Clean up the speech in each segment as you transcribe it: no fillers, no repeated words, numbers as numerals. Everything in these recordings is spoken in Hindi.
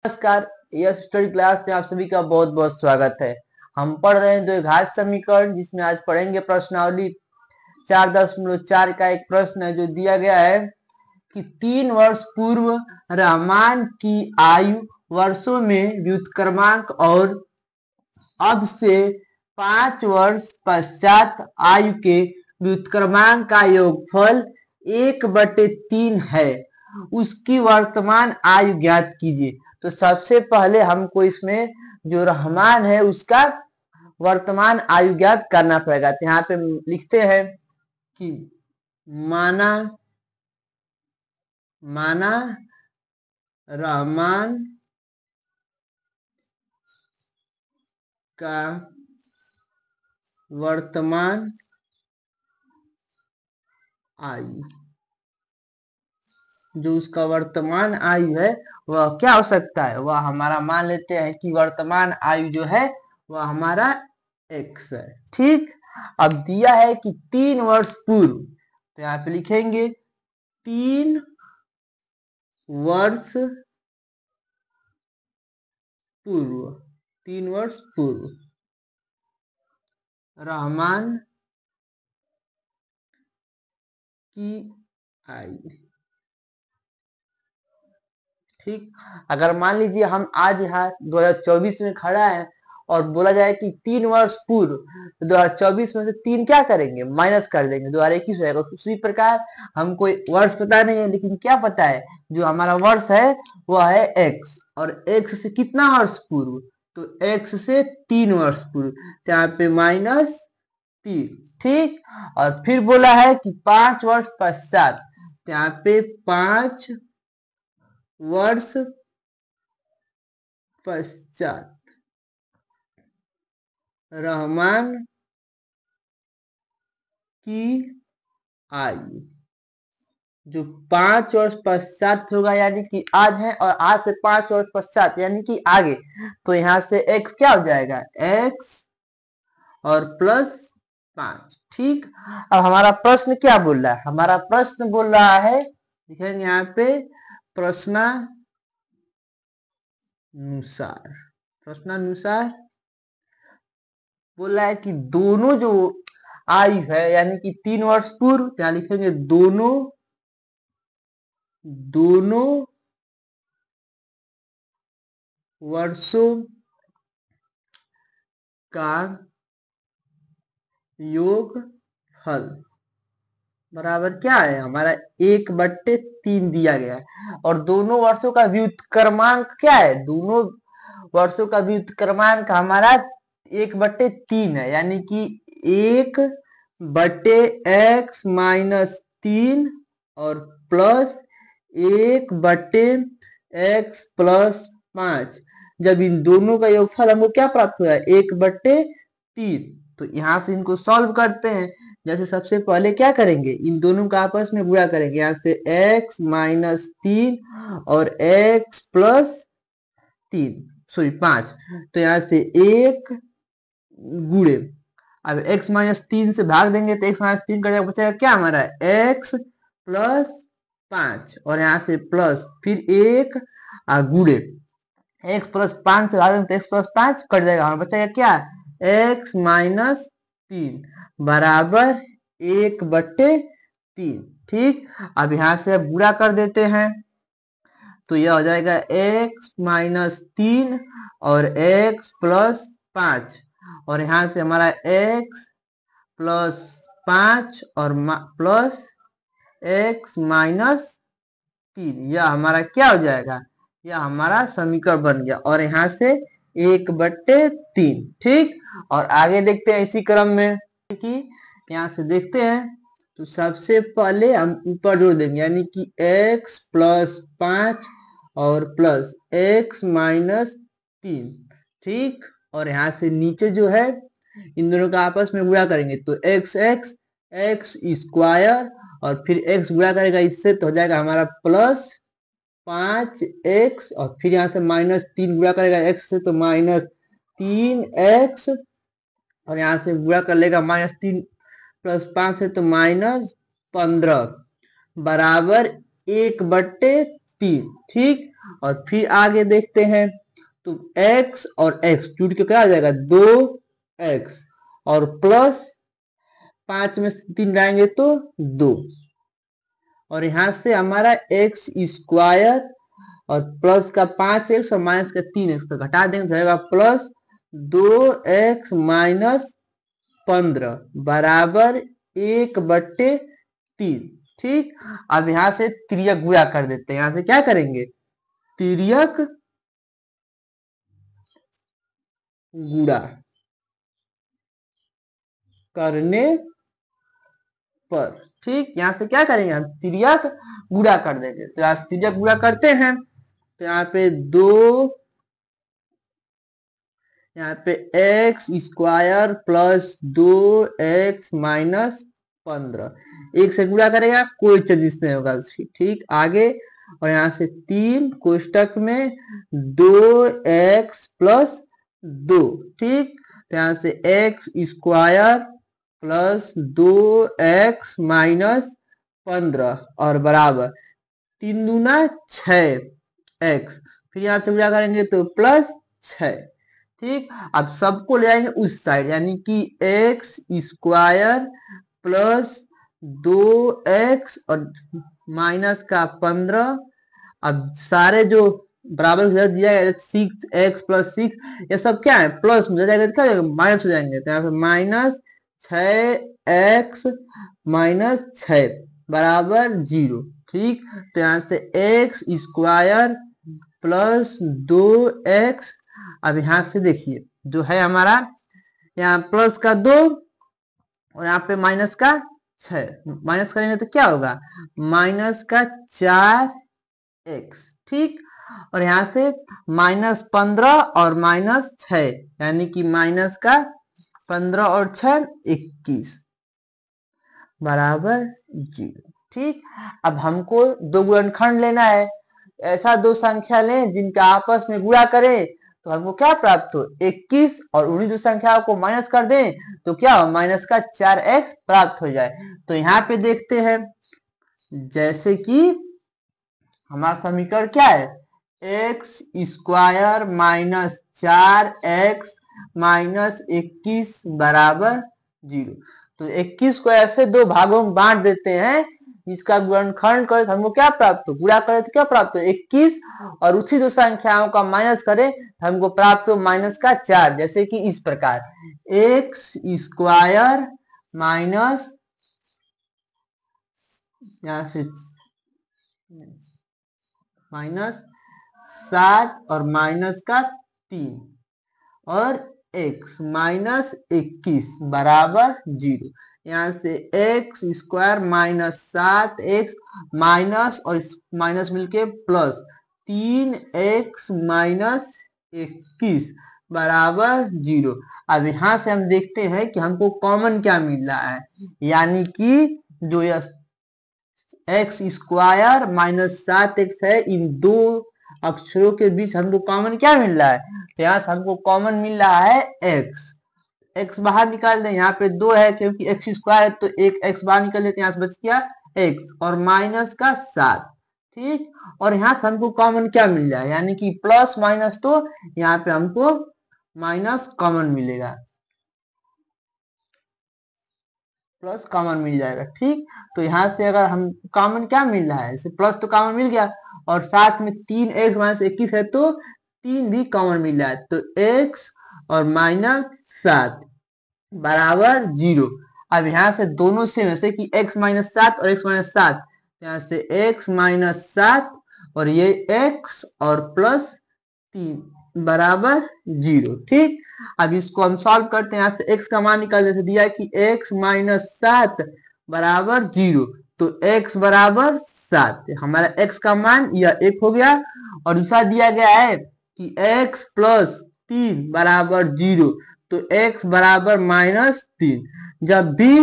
नमस्कार। यह स्टडी क्लास में आप सभी का बहुत बहुत स्वागत है। हम पढ़ रहे हैं द्विघात समीकरण, जिसमें आज पढ़ेंगे प्रश्नावली 4.4 का एक प्रश्न है जो दिया गया है कि 3 वर्ष पूर्व रहमान की आयु वर्षों में व्युत्क्रमांक और अब से 5 वर्ष पश्चात आयु के व्युत्क्रमांक का योगफल 1/3 है। उसकी वर्तमान आयु ज्ञात कीजिए। तो सबसे पहले हमको इसमें जो रहमान है उसका वर्तमान आयु ज्ञात करना पड़ेगा। तो यहाँ पे लिखते हैं कि माना रहमान का वर्तमान आयु, जो उसका वर्तमान आयु है वह क्या हो सकता है, वह हमारा मान लेते हैं कि वर्तमान आयु जो है वह हमारा x है। ठीक, अब दिया है कि 3 वर्ष पूर्व, तो यहाँ पे लिखेंगे 3 वर्ष पूर्व रहमान की आयु। ठीक, अगर मान लीजिए हम आज यहाँ 2024 में खड़ा है और बोला जाए कि 3 वर्ष पूर्व, तो 2024 में से 3 क्या करेंगे, माइनस कर देंगे, 2021 हो जाएगा। उसी प्रकार हमको वर्ष पता नहीं है, लेकिन क्या पता है, जो हमारा वर्ष है वह है x, और x से कितना वर्ष पूर्व, तो x से 3 वर्ष पूर्व, तो यहाँ पे -3। ठीक, और फिर बोला है कि 5 वर्ष पश्चात, तो यहाँ पे 5 वर्ष पश्चात रहमान की आयु, जो 5 वर्ष पश्चात होगा, यानी कि आज है, और आज से 5 वर्ष पश्चात यानी कि आगे, तो यहाँ से x क्या हो जाएगा, x और +5। ठीक, अब हमारा प्रश्न क्या बोल रहा है, हमारा प्रश्न बोल रहा है, देखेंगे यहाँ पे प्रश्नानुसार बोल रहा है कि दोनों जो आयु है, यानी कि 3 वर्ष पूर्व, क्या लिखेंगे, दोनों वर्षों का योगफल बराबर क्या है, हमारा 1/3 दिया गया है, और दोनों वर्षों का व्युत्क्रमांक क्या है, दोनों वर्षों का व्युत्क्रमांक हमारा 1/3 है, यानी कि 1/x-3 और प्लस 1/x+5। जब इन दोनों का योगफल हमको क्या प्राप्त हुआ है, 1/3। तो यहाँ से इनको सॉल्व करते हैं। जैसे सबसे पहले क्या करेंगे, इन दोनों का आपस में गुणा करेंगे, यहाँ से x-3 और x+5, तो यहाँ से 1 गुणे, अब x-3 से भाग देंगे तो x-3 का बचेगा क्या, हमारा x+5, और यहाँ से प्लस, फिर 1 गुणे x+5 से भाग देंगे तो x+5 कट जाएगा, हमारा बचेगा क्या, x-3 बराबर 1/3। ठीक, अब यहाँ से अब गुणा कर देते हैं, तो यह हो जाएगा x-3 और x+5, और यहाँ से हमारा x+5 और प्लस x-3, यह हमारा क्या हो जाएगा, यह हमारा समीकरण बन गया, और यहाँ से 1/3। ठीक, और आगे देखते हैं इसी क्रम में कि यहाँ से देखते हैं, तो सबसे पहले हम ऊपर जोड़ देंगे, यानी कि x+5 और प्लस x-3। ठीक, और यहाँ से नीचे जो है इन दोनों का आपस में गुणा करेंगे, तो x स्क्वायर, और फिर x गुणा करेगा इससे, तो हो जाएगा हमारा +5x, और फिर यहाँ से -3 गुणा करेगा x से, तो -3x, और यहाँ से गुणा कर लेगा -3 + 5 से, तो -15 बराबर 1/3। ठीक, और फिर आगे देखते हैं तो x और x जुड़ के क्या हो जाएगा 2x और प्लस 5 में से 3 जाएंगे तो 2 और यहां से हमारा x स्क्वायर और प्लस का 5x और माइनस का 3x तो घटा देंगे तो जाएगा प्लस 2x माइनस 15 बराबर 1/3। ठीक, अब यहां से तिर्यक गुणा कर देते हैं। यहां से क्या करेंगे तिर्यक गुणा करने पर। ठीक, यहां से क्या करेंगे हम तिर्यक गुणा कर देंगे। तो यहाँ तिर्यक गुणा करते हैं तो यहाँ पे 2 यहाँ पे x square plus 2x minus 15 एक से गुणा करेगा कोई चेंजेस नहीं होगा। ठीक, आगे और यहाँ से 3 कोष्टक में 2x प्लस 2। ठीक, तो यहाँ से x square plus 2x minus 15 और बराबर 3 दूना 6x। फिर यहाँ से गुणा करेंगे तो प्लस 6। ठीक, अब सबको ले जाएंगे उस साइड यानी कि एक्स स्क्वायर प्लस 2x और माइनस का 15। अब सारे जो बराबर दिया गया 6x प्लस 6 ये सब क्या है प्लस में जाएगा तो क्या हो जाएगा माइनस हो जाएंगे। तो यहाँ पे माइनस 6x माइनस 6 बराबर 0। ठीक, तो यहाँ से एक्स स्क्वायर प्लस 2x। अब यहां से देखिए जो है हमारा यहाँ प्लस का 2 और यहाँ पे माइनस का 6 माइनस करेंगे तो क्या होगा माइनस का 4x। ठीक, और यहाँ से माइनस 15 और माइनस 6 यानी कि माइनस का 15 और 6 21 बराबर 0। ठीक, अब हमको दो गुणनखंड लेना है। ऐसा दो संख्या लें जिनका आपस में गुणा करें तो हमको क्या प्राप्त हो 21 और उन्हीं दो संख्याओं को माइनस कर दें तो क्या हो माइनस का 4x प्राप्त हो जाए। तो यहाँ पे देखते हैं जैसे कि हमारा समीकरण क्या है x square minus 4x minus 21 बराबर 0। तो 21 को ऐसे दो भागों में बांट देते हैं इसका गुणनखंड करें तो हमको क्या प्राप्त हो गुणा करें तो क्या प्राप्त हो 21 और उसी दो संख्याओं का माइनस करें तो हमको प्राप्त हो माइनस का 4। जैसे कि इस प्रकार एक्स स्क्वायर माइनस यहां से माइनस 7 और माइनस का 3 और x माइनस 21 बराबर 0। यहाँ से x square minus 7x minus और माइनस मिलके प्लस 3x माइनस 21 बराबर 0। अब यहाँ से हम देखते हैं कि हमको कॉमन क्या मिल रहा है यानी कि जो यह एक्स स्क्वायर माइनस 7x है इन दो अक्षरों के बीच हमको कॉमन क्या मिल रहा है तो यहाँ से हमको कॉमन मिल रहा है x बाहर निकाल दें। यहाँ पे 2 है क्योंकि एक्स स्क्वायर है तो एक x बाहर निकाल देते यहाँ से बच गया x और माइनस का 7। ठीक, और यहाँ से हमको कॉमन क्या मिल जाए यानी कि प्लस माइनस तो यहाँ पे हमको माइनस कॉमन मिलेगा प्लस कॉमन मिल जाएगा। ठीक, तो यहाँ से अगर हम कॉमन क्या मिल रहा है जैसे प्लस तो कॉमन मिल गया और साथ में 3x माइनस 21 है तो 3 भी कॉमन मिल रहा है तो x और माइनस 7 बराबर 0। अब यहाँ से दोनों से जैसे कि x माइनस 7 और x माइनस 7 यहाँ से x माइनस 7 और ये x और प्लस 3 बराबर 0। ठीक, अब इसको हम सॉल्व करते हैं। यहाँ से x का मान निकाल देते दिया कि x माइनस 7 बराबर 0 तो x बराबर 7 हमारा x का मान यह 1 हो गया और दूसरा दिया गया है कि x प्लस 3 बराबर 0 तो x बराबर माइनस 3। जब भी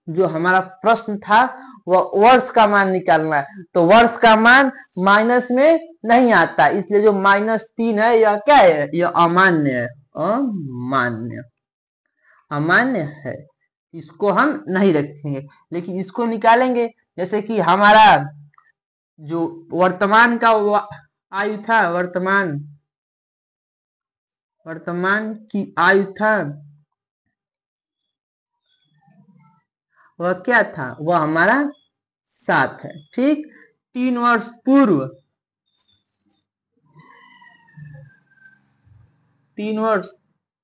जो हमारा प्रश्न था वह वर्ष का मान निकालना है तो वर्ष का मान माइनस में नहीं आता इसलिए जो -3 है यह क्या है यह अमान्य है अमान्य है इसको हम नहीं रखेंगे लेकिन इसको निकालेंगे। जैसे कि हमारा जो वर्तमान का आयु था, वर्तमान की आयु था, वह क्या था? वह हमारा 7 है। ठीक, 3 वर्ष पूर्व, 3 वर्ष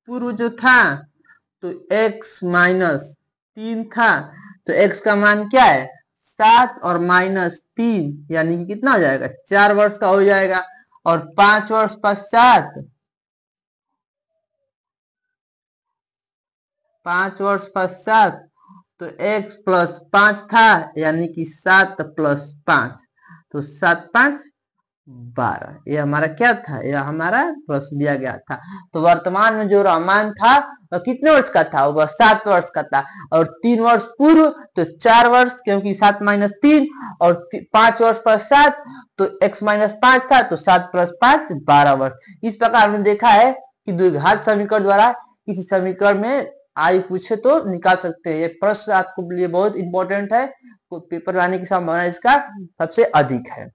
पूर्व जो था तो x माइनस 3 था, तो x का मान क्या है? 7 और माइनस 3 यानी कि कितना हो जाएगा? 4 वर्ष का हो जाएगा। और 5 वर्ष पश्चात, 5 वर्ष पश्चात तो x प्लस 5 था, यानी कि 7 प्लस 5, तो 7 5 12। यह हमारा क्या था? यह हमारा प्रश्न दिया गया था। तो वर्तमान में जो रहमान था वह कितने वर्ष का था? वह 7 वर्ष का था। और 3 वर्ष पूर्व तो 4 वर्ष, क्योंकि 7 माइनस 3, और 5 वर्ष पश्चात तो x माइनस 5 था, तो 7 प्लस 5 12 वर्ष। इस प्रकार हमने देखा है कि द्विघात समीकरण द्वारा किसी समीकरण में आयु पूछे तो निकाल सकते हैं। ये प्रश्न आपके लिए बहुत इंपॉर्टेंट है, पेपर आने की संभावना इसका सबसे अधिक है।